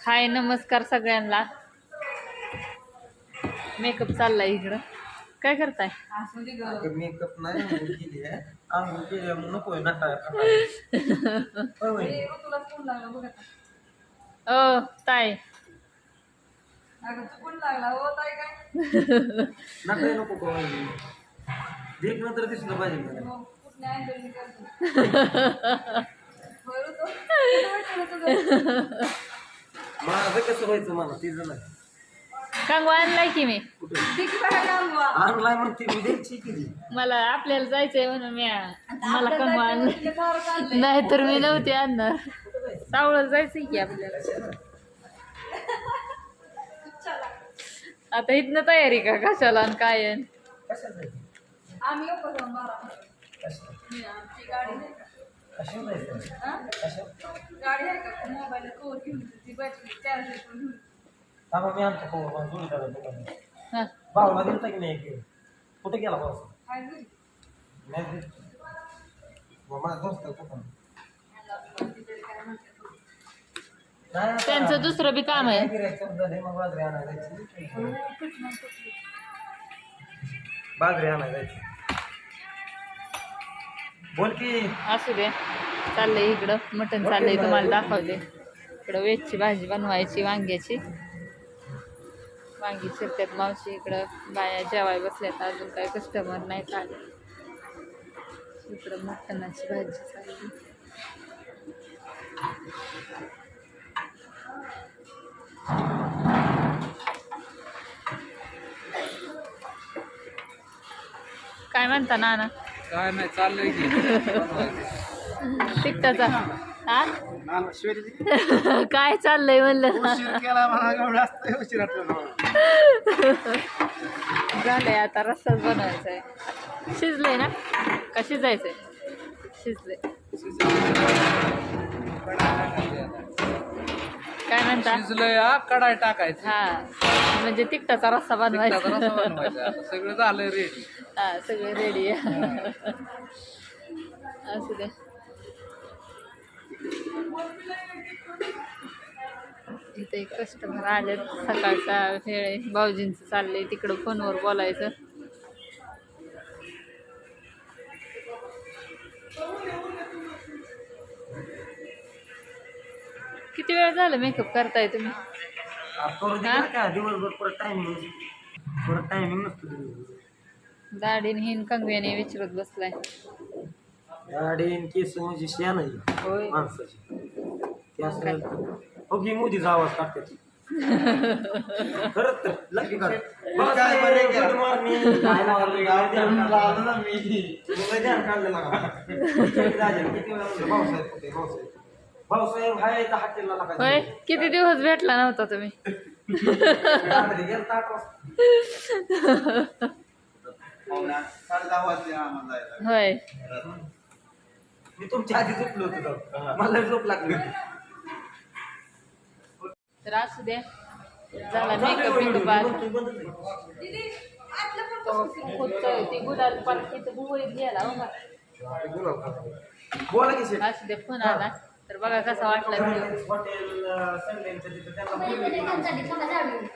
हाय नमस्कार सगळ्यांना. मेकअप चाललाय इकडं. काय करताय? मेकअप नाही केली आहे आम्ही केली नको नका ओ ताई नका नको देख नंतर दिसलं पाहिजे माझं कसं व्हायचं मला तिचं नाही कंगवा आणलाय की मी. आणलाय म्हणते मी द्यायची किती मला आपल्याला जायचंय म्हणून मी मला कंगवा आणलाय. नाही तर मी नव्हते आणणार. सावळं जायचंय की आपल्याला. आता इथनं तयारी का कशाला आणि काय आहे? आम्ही गाडी आहे का मोबाईल कवर घेऊन ती बॅटरी चार्जर पण घेऊन मी आणतो कवर जोडी दुकान हा. भाऊला दिलता की नाही कुठे गेला भाऊ काय घरी नाही माझा दोस्त कुठं त्यांचं दुसरं बी काम आहे. मग बाजरी आणायची बोल की असू दे. चाललंय इकडं मटण चाललंय तुम्हाला दाखवते. इकडं वेजची भाजी बनवायची वांग्याची. वांगी चिरत्यात मावशी. इकडं बाया जेवाय बसल्यात. अजून काही कस्टमर नाही आले. इकडं मटणाची भाजी चालली. काय म्हणता नाना? काय नाही चाललंय की तिकटाचा हा काय चाललंय म्हणलं. झालंय आता रस्साच बनवायचा आहे. शिजलंय ना का शिजायचंय? शिजलंय. काय म्हणता? शिजलंय कढाई टाकायचं हा म्हणजे तिकटाचा रस्सा बनवायचा. सगळं झालंय रेडी. हा सगळं रेडी आहे. असू दे. इथे एक कस्टमर आले. सकाळचा वेळ आहे. भाऊजींचं चाललंय तिकडं फोनवर बोलायचं. किती वेळ झालं मेकअप करताय तुम्ही? दिवसभर परत टायमिंग नसतो. दाढीन हिन कंगव्याने विचारत बसलाय. दाढीन केस म्हणजे शेण आहे होय. माणसाची ओके मोदीचा आवाज काढते खरंच तर लकी काढ गुड मॉर्निंग भाऊसाहेब हाय हॉटेलला होय. किती दिवस भेटला नव्हता तुम्ही? होय. मी तुमच्या आधी झोपलो होतो. मला झोप लागली. तर असू द्या. झाला मेकअप बिकअप. ते गुलाल पालखीचं बुवळीत गेला बघा. बोला की असू दे. फोन आला तर बघा कसा वाटला. हॉटेल